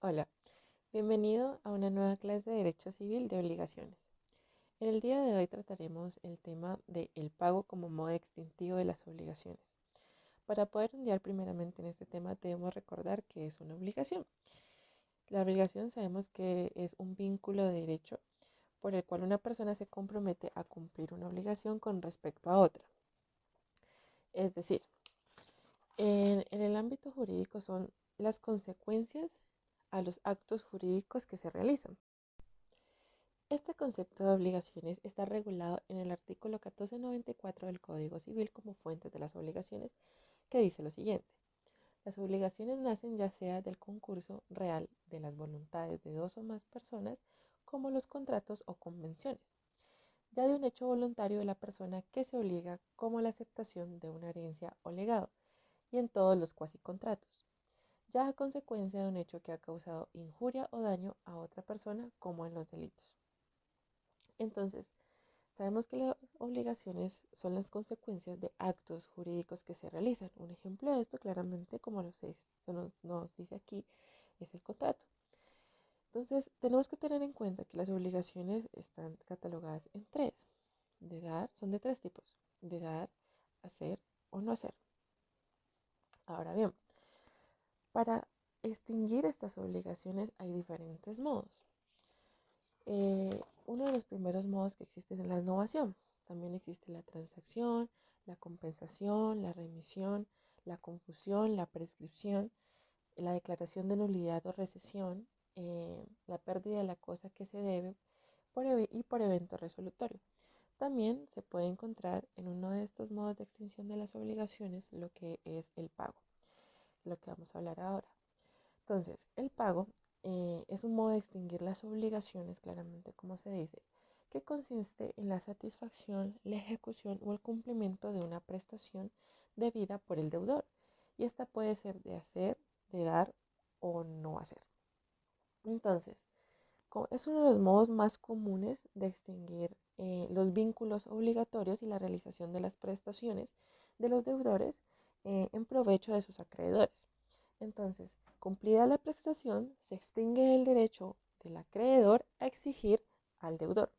Hola, bienvenido a una nueva clase de Derecho Civil de Obligaciones. En el día de hoy trataremos el tema de el pago como modo extintivo de las obligaciones. Para poder ondear primeramente en este tema debemos recordar que es una obligación. La obligación sabemos que es un vínculo de derecho por el cual una persona se compromete a cumplir una obligación con respecto a otra. Es decir, en el ámbito jurídico son las consecuencias a los actos jurídicos que se realizan. Este concepto de obligaciones está regulado en el artículo 1494 del Código Civil como fuentes de las obligaciones, que dice lo siguiente. Las obligaciones nacen ya sea del concurso real de las voluntades de dos o más personas, como los contratos o convenciones, ya de un hecho voluntario de la persona que se obliga, como la aceptación de una herencia o legado, y en todos los cuasicontratos, ya a consecuencia de un hecho que ha causado injuria o daño a otra persona, como en los delitos. Entonces, sabemos que las obligaciones son las consecuencias de actos jurídicos que se realizan. Un ejemplo de esto, claramente, como nos dice aquí, es el contrato. Entonces, tenemos que tener en cuenta que las obligaciones están catalogadas en tres. Son de tres tipos: de dar, hacer o no hacer. Ahora bien, para extinguir estas obligaciones hay diferentes modos. Uno de los primeros modos que existe es la innovación. También existe la transacción, la compensación, la remisión, la confusión, la prescripción, la declaración de nulidad o recesión, la pérdida de la cosa que se debe y por evento resolutorio. También se puede encontrar en uno de estos modos de extinción de las obligaciones lo que es el pago, lo que vamos a hablar ahora. Entonces, el pago es un modo de extinguir las obligaciones, claramente como se dice, que consiste en la satisfacción, la ejecución o el cumplimiento de una prestación debida por el deudor. Y esta puede ser de hacer, de dar o no hacer. Entonces, es uno de los modos más comunes de extinguir los vínculos obligatorios y la realización de las prestaciones de los deudores en provecho de sus acreedores. Entonces, cumplida la prestación, se extingue el derecho del acreedor a exigir al deudor.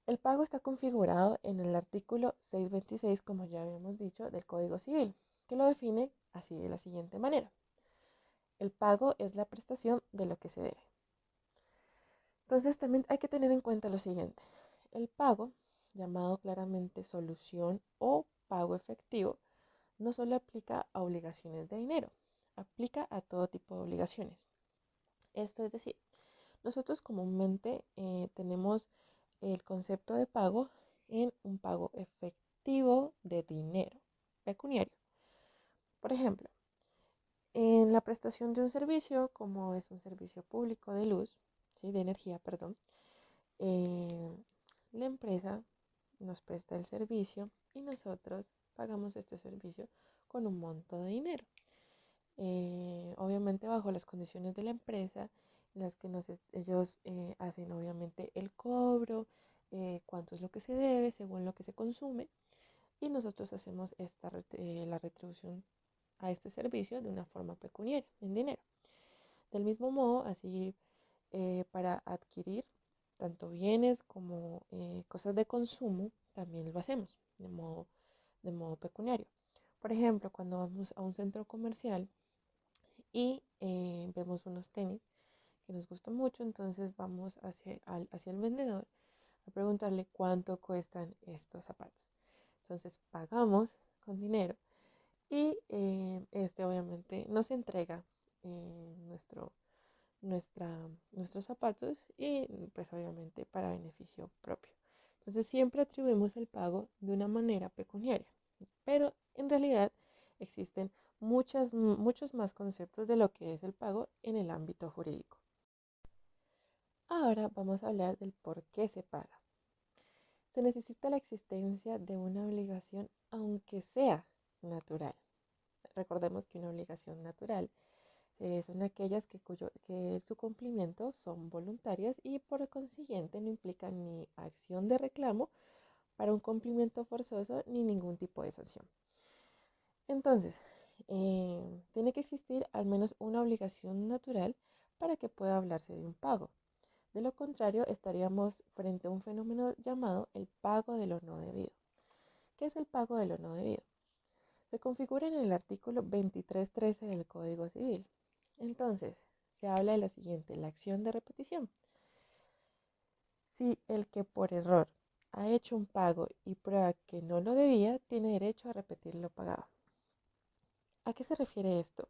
El pago está configurado en el artículo 626, como ya habíamos dicho, del Código Civil, que lo define así de la siguiente manera. El pago es la prestación de lo que se debe. Entonces también hay que tener en cuenta lo siguiente. El pago, llamado claramente solución o pago efectivo, no solo aplica a obligaciones de dinero, aplica a todo tipo de obligaciones. Esto es decir, nosotros comúnmente tenemos el concepto de pago en un pago efectivo de dinero pecuniario. Por ejemplo, en la prestación de un servicio, como es un servicio público de luz, ¿sí? De energía, perdón, eh, la empresa nos presta el servicio y nosotros pagamos este servicio con un monto de dinero. Obviamente bajo las condiciones de la empresa, en las que ellos hacen obviamente el cobro, cuánto es lo que se debe según lo que se consume, y nosotros hacemos la retribución a este servicio de una forma pecuniaria, en dinero. Del mismo modo, así para adquirir tanto bienes como cosas de consumo, también lo hacemos de modo pecuniario. Por ejemplo, cuando vamos a un centro comercial y vemos unos tenis que nos gustan mucho, entonces vamos hacia el vendedor a preguntarle cuánto cuestan estos zapatos. Entonces pagamos con dinero y este obviamente nos entrega nuestro nuestros zapatos y pues obviamente para beneficio propio. Entonces siempre atribuimos el pago de una manera pecuniaria, pero en realidad existen muchos más conceptos de lo que es el pago en el ámbito jurídico. Ahora vamos a hablar del por qué se paga. Se necesita la existencia de una obligación aunque sea natural. Recordemos que una obligación natural son aquellas que su cumplimiento son voluntarias y por consiguiente no implican ni acción de reclamo para un cumplimiento forzoso ni ningún tipo de sanción. Entonces, tiene que existir al menos una obligación natural para que pueda hablarse de un pago. De lo contrario, estaríamos frente a un fenómeno llamado el pago de lo no debido. ¿Qué es el pago de lo no debido? Se configura en el artículo 23.13 del Código Civil. Entonces, se habla de lo siguiente, la acción de repetición. Si el que por error ha hecho un pago y prueba que no lo debía, tiene derecho a repetir lo pagado. ¿A qué se refiere esto?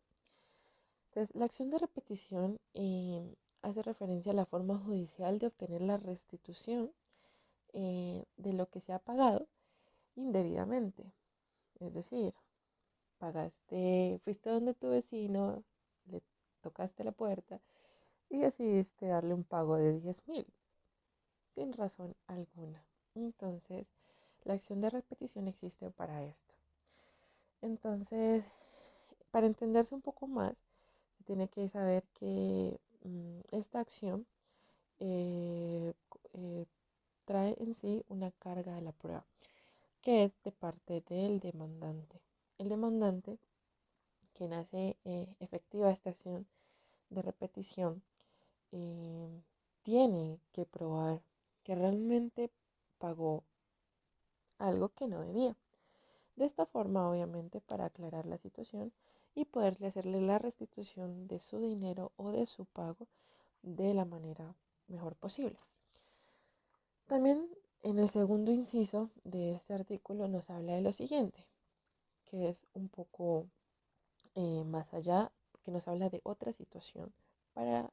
Entonces, la acción de repetición hace referencia a la forma judicial de obtener la restitución de lo que se ha pagado indebidamente. Es decir, fuiste donde tu vecino, le tocaste la puerta y decidiste darle un pago de 10.000 sin razón alguna. Entonces, la acción de repetición existe para esto. Entonces, para entenderse un poco más, se tiene que saber que esta acción eh, eh, trae en sí una carga de la prueba, que es de parte del demandante. El demandante, quien hace efectiva esta acción de repetición, eh, tiene que probar que realmente pagó algo que no debía. De esta forma, obviamente, para aclarar la situación y poderle hacerle la restitución de su dinero o de su pago de la manera mejor posible. También en el segundo inciso de este artículo nos habla de lo siguiente, que es un poco más allá, que nos habla de otra situación para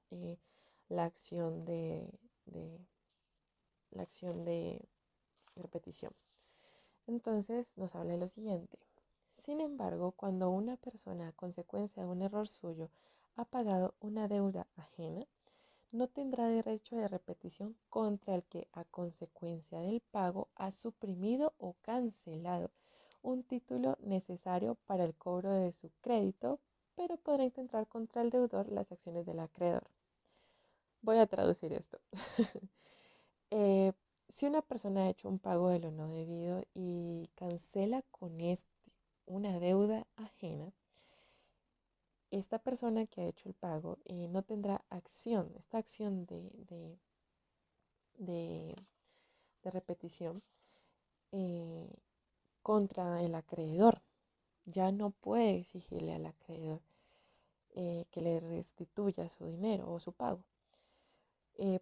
la acción de la acción de repetición. Entonces nos habla de lo siguiente. Sin embargo, cuando una persona a consecuencia de un error suyo ha pagado una deuda ajena, no tendrá derecho de repetición contra el que a consecuencia del pago ha suprimido o cancelado un título necesario para el cobro de su crédito, pero podrá intentar contra el deudor las acciones del acreedor. Voy a traducir esto. Eh, si una persona ha hecho un pago de lo no debido y cancela con una deuda ajena, esta persona que ha hecho el pago no tendrá acción, esta acción de, de repetición eh, contra el acreedor. Ya no puede exigirle al acreedor que le restituya su dinero o su pago.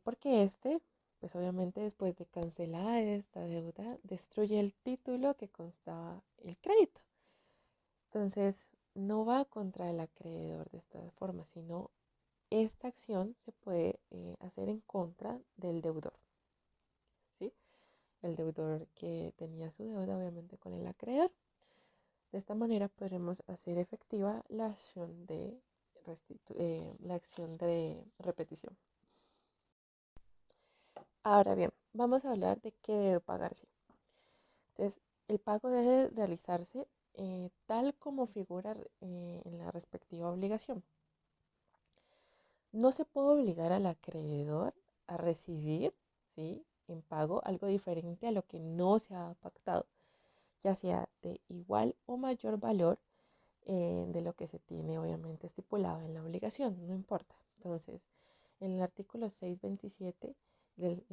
Porque pues obviamente después de cancelar esta deuda, destruye el título que constaba el crédito. Entonces, no va contra el acreedor de esta forma, sino esta acción se puede hacer en contra del deudor, ¿sí? El deudor que tenía su deuda, obviamente, con el acreedor. De esta manera podremos hacer efectiva la acción de repetición. Ahora bien, vamos a hablar de qué debe pagarse. Entonces, el pago debe realizarse tal como figura en la respectiva obligación. No se puede obligar al acreedor a recibir, ¿sí?, en pago algo diferente a lo que no se ha pactado, ya sea de igual o mayor valor de lo que se tiene obviamente estipulado en la obligación, no importa. Entonces, en el artículo 627 del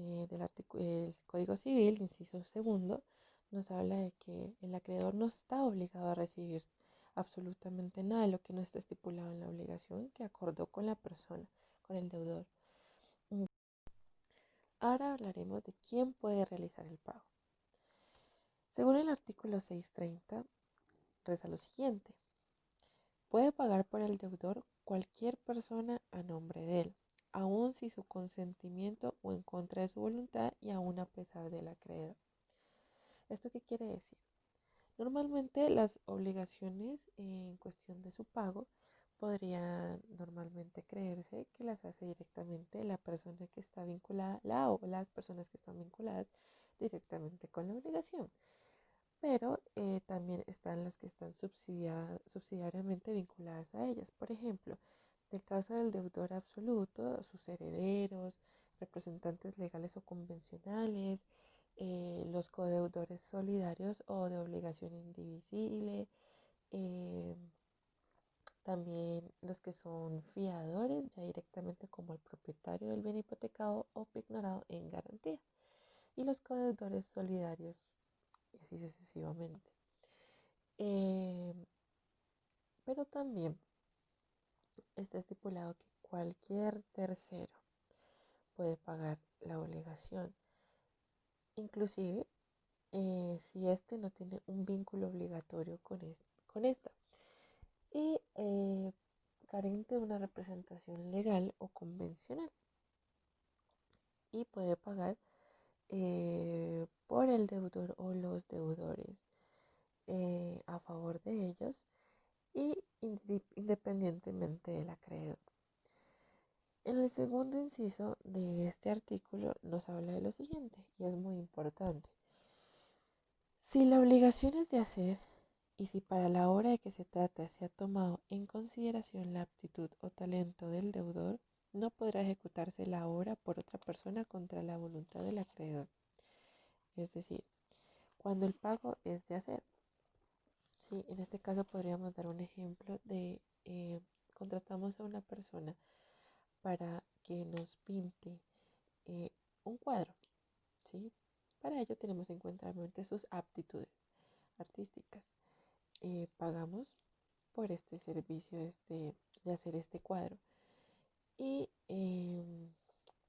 Código Civil, inciso segundo, nos habla de que el acreedor no está obligado a recibir absolutamente nada de lo que no está estipulado en la obligación que acordó con la persona, con el deudor. Ahora hablaremos de quién puede realizar el pago. Según el artículo 630, reza lo siguiente. Puede pagar por el deudor cualquier persona a nombre de él, aun sin su consentimiento o en contra de su voluntad y aun a pesar del acreedor. ¿Esto qué quiere decir? Normalmente las obligaciones en cuestión de su pago podrían normalmente creerse que las hace directamente la persona que está vinculada, o las personas que están vinculadas directamente con la obligación. Pero también están las que están subsidiariamente vinculadas a ellas. Por ejemplo, en el caso del deudor absoluto, sus herederos, representantes legales o convencionales, los codeudores solidarios o de obligación indivisible, eh, También los que son fiadores, ya directamente como el propietario del bien hipotecado o pignorado en garantía. Y los codeudores solidarios, y así sucesivamente. Eh, pero también está estipulado que cualquier tercero puede pagar la obligación, inclusive si éste no tiene un vínculo obligatorio con esta y carente de una representación legal o convencional, y puede pagar por el deudor o los deudores a favor de ellos y independientemente del acreedor. En el segundo inciso de este artículo nos habla de lo siguiente, y es muy importante. Si la obligación es de hacer y si para la hora de que se trata se ha tomado en consideración la aptitud o talento del deudor, no podrá ejecutarse la obra por otra persona contra la voluntad del acreedor. Es decir, cuando el pago es de hacer. Sí, en este caso podríamos dar un ejemplo de contratamos a una persona para que nos pinte eh, un cuadro, ¿sí? Para ello tenemos en cuenta obviamente sus aptitudes artísticas. Pagamos por este servicio de hacer este cuadro y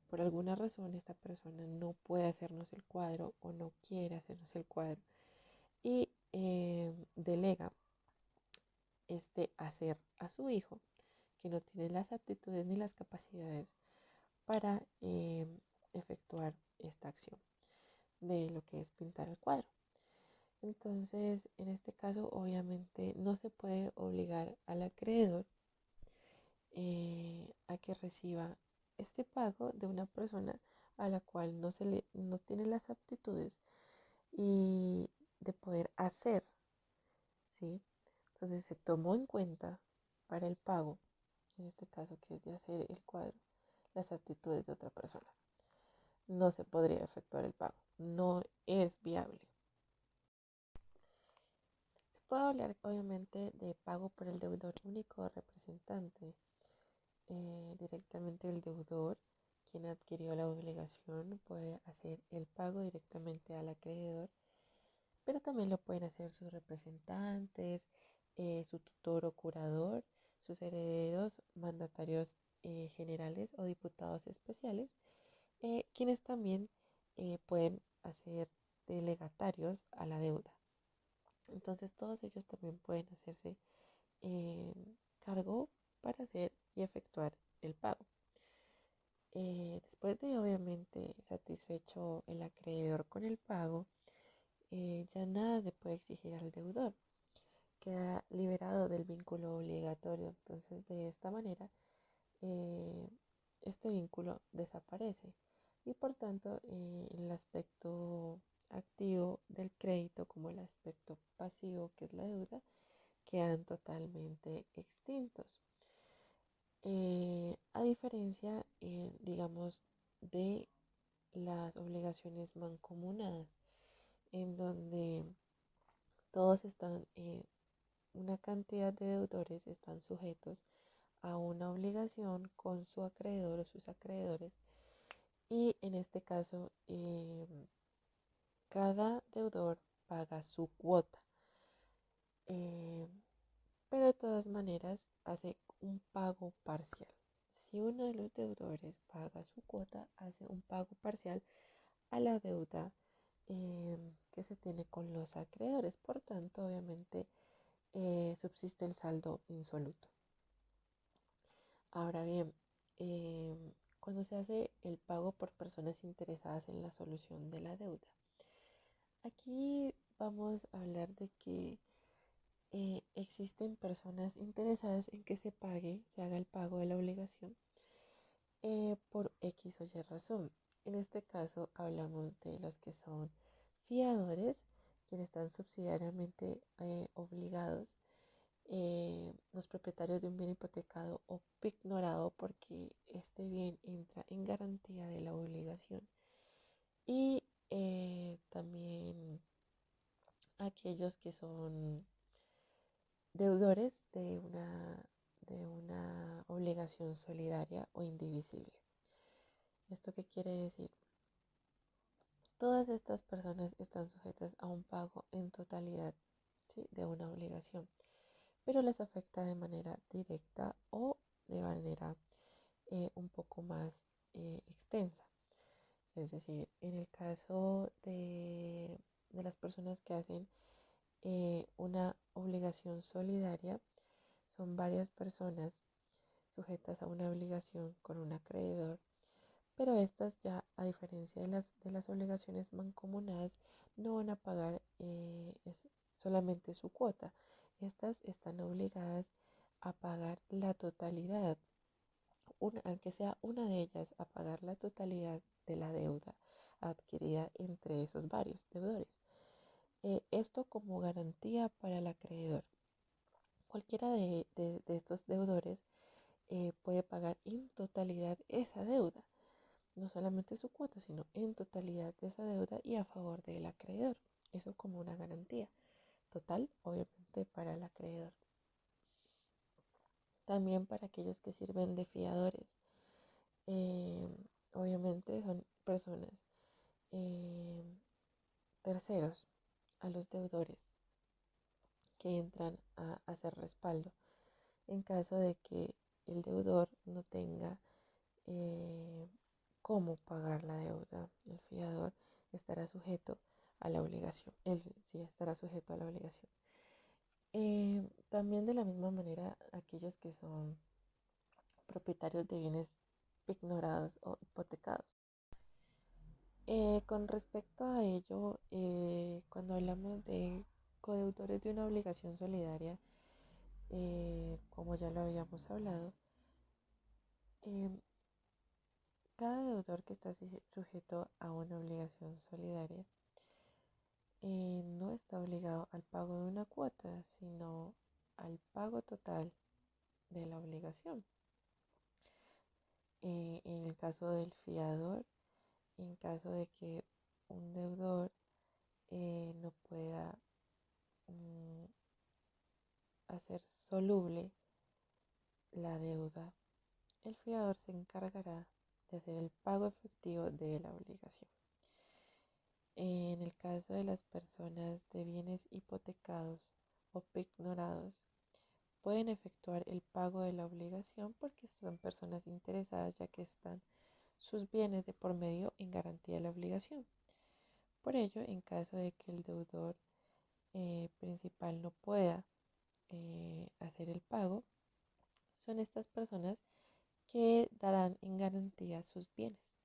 por alguna razón esta persona no puede hacernos el cuadro o no quiere hacernos el cuadro y delega hacer a su hijo, que no tiene las aptitudes ni las capacidades para efectuar esta acción de lo que es pintar el cuadro. Entonces, en este caso, obviamente no se puede obligar al acreedor a que reciba este pago de una persona a la cual no tiene las aptitudes y de poder hacer, ¿sí? Entonces se tomó en cuenta para el pago, en este caso que es de hacer el cuadro, las aptitudes de otra persona. No se podría efectuar el pago, no es viable. Se puede hablar obviamente de pago por el deudor único o representante. Directamente el deudor, quien adquirió la obligación, puede hacer el pago directamente al acreedor, pero también lo pueden hacer sus representantes, su tutor o curador, sus herederos, mandatarios generales o diputados especiales, quienes también pueden hacer delegatarios a la deuda. Entonces todos ellos también pueden hacerse eh, cargo para hacer y efectuar el pago. Después de obviamente satisfecho el acreedor con el pago, ya nada le puede exigir al deudor. Queda liberado del vínculo obligatorio. Entonces, de esta manera, eh, este vínculo desaparece y por tanto el aspecto activo del crédito como el aspecto pasivo que es la deuda quedan totalmente extintos. A diferencia, digamos, de las obligaciones mancomunadas, en donde todos están, una cantidad de deudores están sujetos a una obligación con su acreedor o sus acreedores, y en este caso cada deudor paga su cuota, eh, pero de todas maneras hace un pago parcial. Si uno de los deudores paga su cuota, hace un pago parcial a la deuda que se tiene con los acreedores. Por tanto, obviamente, subsiste el saldo insoluto. Ahora bien, cuando se hace el pago por personas interesadas en la solución de la deuda, aquí vamos a hablar de que existen personas interesadas en que se haga el pago de la obligación por X o Y razón. En este caso hablamos de los que son fiadores, quienes están subsidiariamente obligados, los propietarios de un bien hipotecado o pignorado porque este bien entra en garantía de la obligación, y también aquellos que son deudores de una obligación solidaria o indivisible. ¿Esto qué quiere decir? Todas estas personas están sujetas a un pago en totalidad, ¿sí?, de una obligación, pero les afecta de manera directa o de manera un poco más extensa. Es decir, en el caso de las personas que hacen una obligación solidaria, son varias personas sujetas a una obligación con un acreedor, pero estas ya, a diferencia de las obligaciones mancomunadas, no van a pagar solamente su cuota. Estas están obligadas a pagar la totalidad, aunque sea una de ellas, a pagar la totalidad de la deuda adquirida entre esos varios deudores. Esto como garantía para el acreedor. Cualquiera de estos deudores puede pagar en totalidad esa deuda, no solamente su cuota, sino en totalidad de esa deuda y a favor del acreedor. Eso como una garantía total, obviamente, para el acreedor. También para aquellos que sirven de fiadores. Eh, Obviamente son personas eh, terceros a los deudores que entran a hacer respaldo en caso de que el deudor no tenga cómo pagar la deuda. El fiador estará sujeto a la obligación. Él sí estará sujeto a la obligación. También de la misma manera aquellos que son propietarios de bienes ignorados o hipotecados. Con respecto a ello, cuando hablamos de codeudores de una obligación solidaria, como ya lo habíamos hablado, eh, cada deudor que está sujeto a una obligación solidaria no está obligado al pago de una cuota, sino al pago total de la obligación. En el caso del fiador, en caso de que un deudor no pueda mm, hacer soluble la deuda, el fiador se encargará de hacer el pago efectivo de la obligación. En el caso de las personas de bienes hipotecados o pignorados, pueden efectuar el pago de la obligación porque son personas interesadas, ya que están sus bienes de por medio en garantía de la obligación. Por ello, en caso de que el deudor principal no pueda hacer el pago, son estas personas que darán en garantía sus bienes.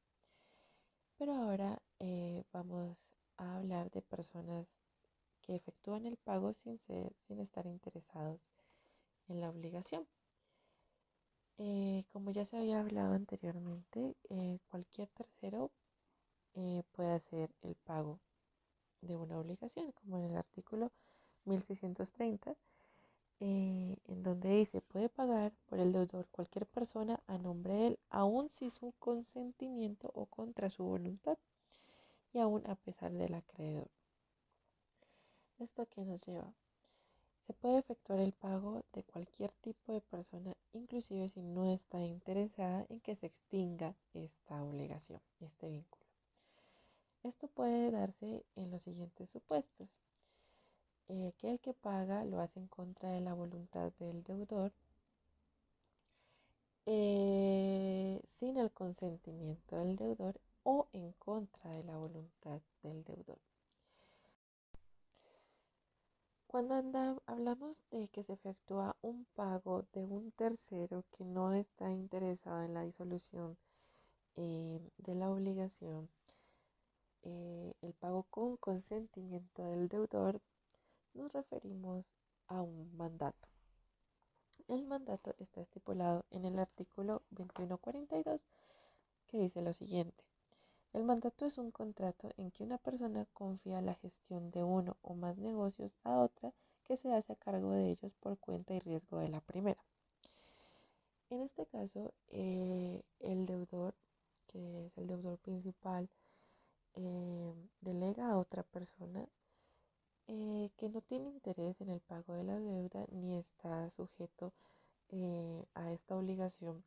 Pero ahora vamos a hablar de personas que efectúan el pago sin estar interesados en la obligación. Como ya se había hablado anteriormente, cualquier tercero puede hacer el pago de una obligación, como en el artículo 1630, en donde dice: puede pagar por el deudor cualquier persona a nombre de él, aun sin su consentimiento o contra su voluntad, y aun a pesar del acreedor. ¿Esto a qué nos lleva? Se puede efectuar el pago de cualquier tipo de persona, inclusive si no está interesada en que se extinga esta obligación, este vínculo. Esto puede darse en los siguientes supuestos: que el que paga lo hace en contra de la voluntad del deudor, sin el consentimiento del deudor o en contra de la voluntad del deudor. Cuando hablamos de que se efectúa un pago de un tercero que no está interesado en la disolución de la obligación, el pago con consentimiento del deudor, nos referimos a un mandato. El mandato está estipulado en el artículo 2142, que dice lo siguiente: el mandato es un contrato en que una persona confía la gestión de uno o más negocios a otra que se hace a cargo de ellos por cuenta y riesgo de la primera. En este caso, el deudor, que es el deudor principal, delega a otra persona que no tiene interés en el pago de la deuda ni está sujeto a esta obligación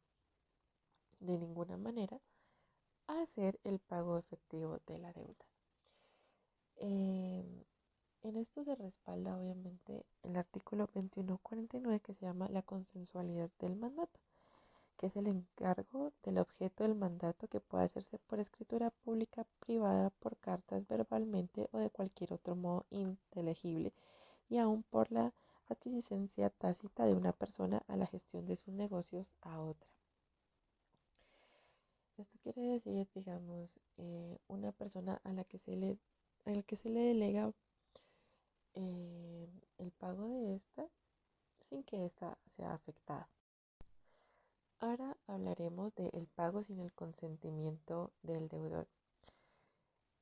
de ninguna manera a hacer el pago efectivo de la deuda. En esto se respalda obviamente el artículo 2149 que se llama la consensualidad del mandato, que es el encargo del objeto del mandato que puede hacerse por escritura pública, privada, por cartas, verbalmente o de cualquier otro modo inteligible, y aún por la adquiescencia tácita de una persona a la gestión de sus negocios a otra. Esto quiere decir, digamos, una persona a la que se le delega el pago de esta sin que ésta sea afectada. Ahora hablaremos del pago sin el consentimiento del deudor.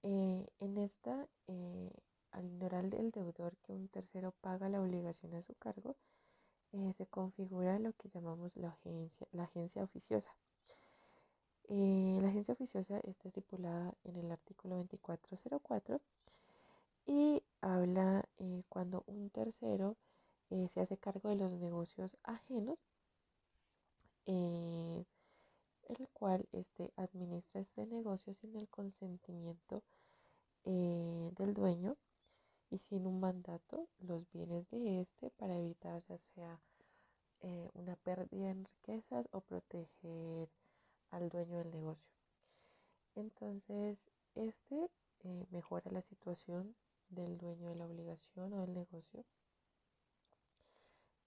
En esta, al ignorar el deudor que un tercero paga la obligación a su cargo, se configura lo que llamamos la agencia oficiosa. La agencia oficiosa está estipulada en el artículo 2404 y habla cuando un tercero se hace cargo de los negocios ajenos, eh, el cual administra este negocio sin el consentimiento del dueño y sin un mandato los bienes de para evitar ya sea una pérdida en riquezas o proteger al dueño del negocio. Entonces, mejora la situación del dueño de la obligación o del negocio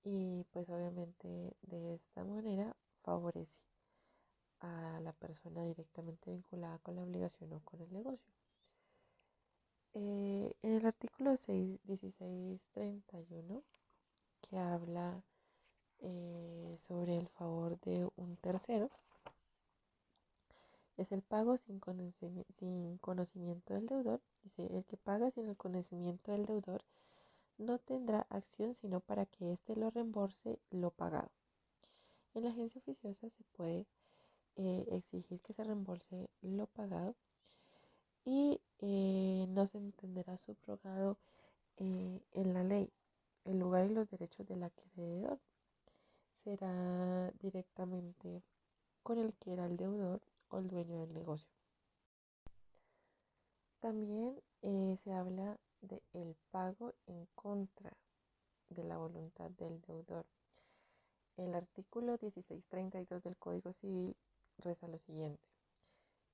y pues obviamente de esta manera favorece a la persona directamente vinculada con la obligación o con el negocio. En el artículo 1631 que habla sobre el favor de un tercero, es el pago sin conocimiento del deudor. Dice, el que paga sin el conocimiento del deudor no tendrá acción sino para que éste lo reembolse lo pagado. En la agencia oficiosa se puede exigir que se reembolse lo pagado y no se entenderá subrogado en la ley. El lugar y los derechos del acreedor será directamente con el que era el deudor o el dueño del negocio. También se habla de el pago en contra de la voluntad del deudor. El artículo 1632 del Código Civil reza lo siguiente: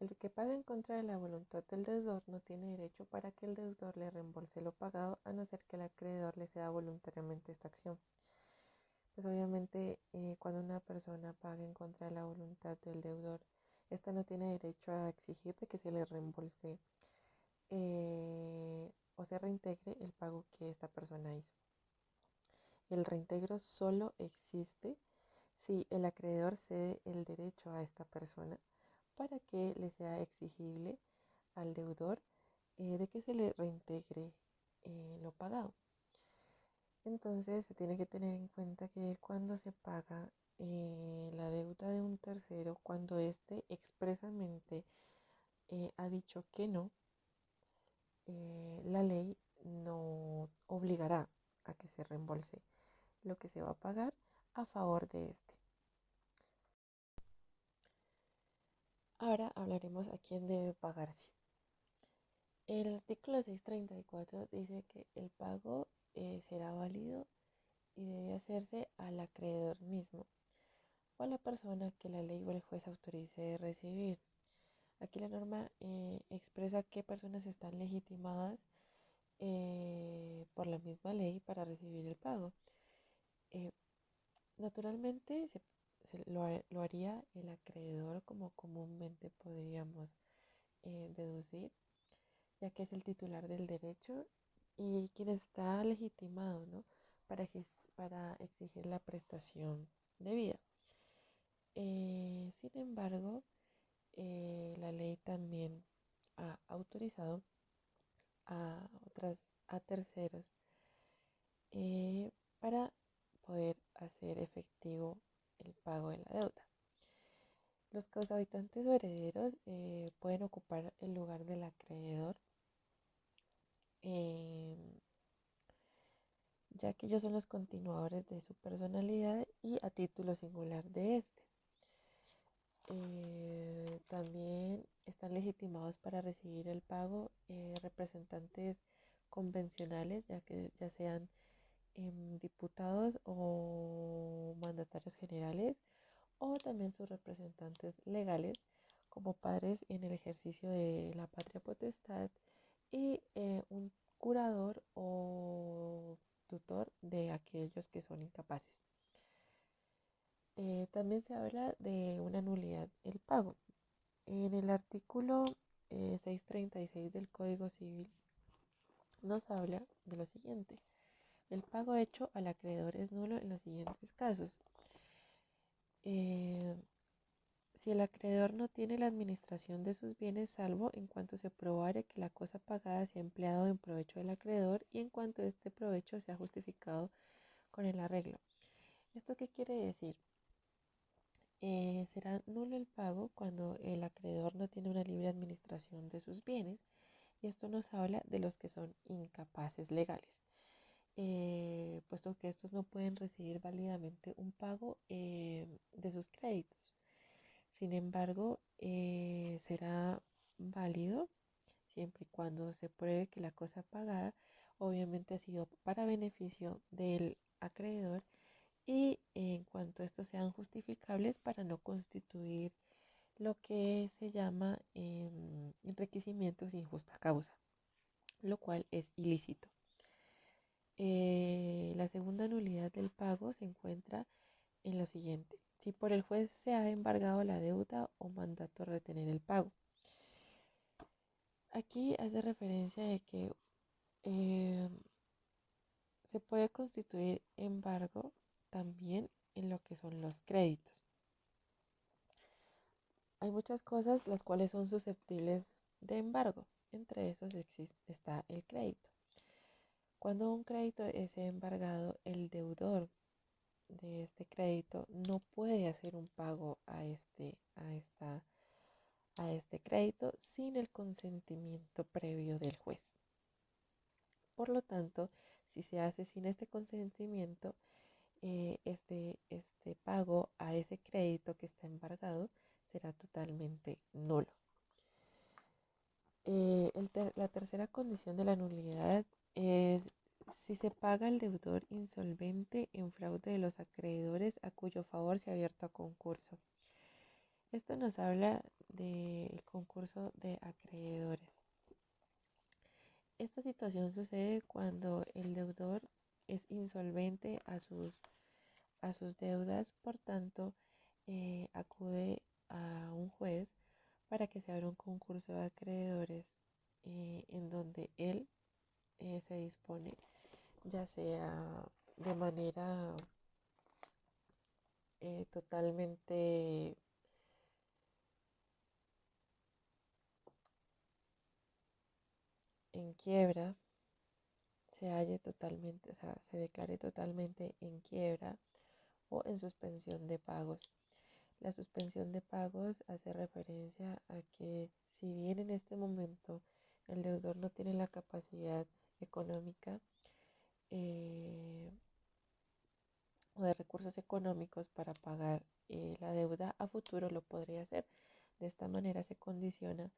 el que paga en contra de la voluntad del deudor no tiene derecho para que el deudor le reembolse lo pagado, a no ser que el acreedor le ceda voluntariamente esta acción. Pues obviamente cuando una persona paga en contra de la voluntad del deudor, ésta no tiene derecho a exigir de que se le reembolse o se reintegre el pago que esta persona hizo. El reintegro solo existe si el acreedor cede el derecho a esta persona para que le sea exigible al deudor de que se le reintegre lo pagado. Entonces se tiene que tener en cuenta que cuando se paga la deuda de un tercero, cuando éste expresamente ha dicho que no, la ley no obligará a que se reembolse lo que se va a pagar a favor de este. Ahora hablaremos a quién debe pagarse. El artículo 634 dice que el pago será válido y debe hacerse al acreedor mismo o a la persona que la ley o el juez autorice de recibir. Aquí la norma expresa qué personas están legitimadas por la misma ley para recibir el pago. Naturalmente lo haría el acreedor, como comúnmente podríamos deducir, ya que es el titular del derecho y quien está legitimado, ¿no?, para exigir la prestación debida. Sin embargo, la ley también ha autorizado a terceros para poder hacer efectivo el pago de la deuda. Los causahabitantes o herederos pueden ocupar el lugar del acreedor, ya que ellos son los continuadores de su personalidad y a título singular de este. También están legitimados para recibir el pago representantes convencionales, ya que ya sean diputados o mandatarios generales, o también sus representantes legales como padres en el ejercicio de la patria potestad y un curador o tutor de aquellos que son incapaces. También se habla de una nulidad del pago. En el artículo 636 del Código Civil nos habla de lo siguiente. El pago hecho al acreedor es nulo en los siguientes casos. Eh, si el acreedor no tiene la administración de sus bienes, salvo en cuanto se probare que la cosa pagada se ha empleado en provecho del acreedor y en cuanto este provecho sea justificado con el arreglo. ¿Esto qué quiere decir? Será nulo el pago cuando el acreedor no tiene una libre administración de sus bienes, y esto nos habla de los que son incapaces legales, puesto que estos no pueden recibir válidamente un pago de sus créditos. Sin embargo, será válido siempre y cuando se pruebe que la cosa pagada obviamente ha sido para beneficio del acreedor y en cuanto estos sean justificables para no constituir lo que se llama enriquecimiento sin justa causa, lo cual es ilícito. La segunda nulidad del pago se encuentra en lo siguiente: si por el juez se ha embargado la deuda o mandato retener el pago. Aquí hace referencia de que eh, se puede constituir embargo también en lo que son los créditos. Hay muchas cosas las cuales son susceptibles de embargo. Entre esos está el crédito. Cuando un crédito es embargado, el deudor de este crédito no puede hacer un pago a este crédito sin el consentimiento previo del juez. Por lo tanto, si se hace sin este consentimiento, este pago a ese crédito que está embargado será totalmente nulo. La tercera condición de la nulidad es si se paga al deudor insolvente en fraude de los acreedores a cuyo favor se ha abierto a concurso. Esto nos habla del concurso de acreedores. Esta situación sucede cuando el deudor es insolvente a sus deudas, por tanto, acude a un juez para que se abra un concurso de acreedores en donde él se dispone, ya sea de manera totalmente en quiebra, se halle totalmente, o sea, se declare totalmente en quiebra o en suspensión de pagos. La suspensión de pagos hace referencia a que si bien en este momento el deudor no tiene la capacidad económica eh, o de recursos económicos para pagar la deuda, a futuro lo podría hacer. De esta manera se condiciona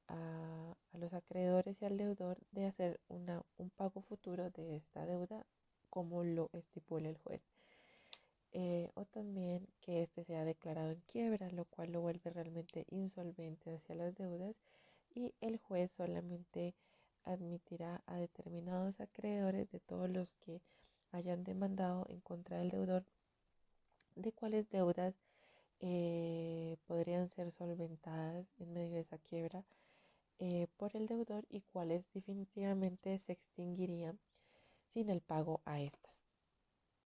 a los acreedores y al deudor de hacer un pago futuro de esta deuda como lo estipula el juez. O también que éste sea declarado en quiebra, lo cual lo vuelve realmente insolvente hacia las deudas, y el juez solamente admitirá a determinados acreedores de todos los que hayan demandado en contra del deudor de cuáles deudas podrían ser solventadas en medio de esa quiebra por el deudor y cuáles definitivamente se extinguirían sin el pago a estas.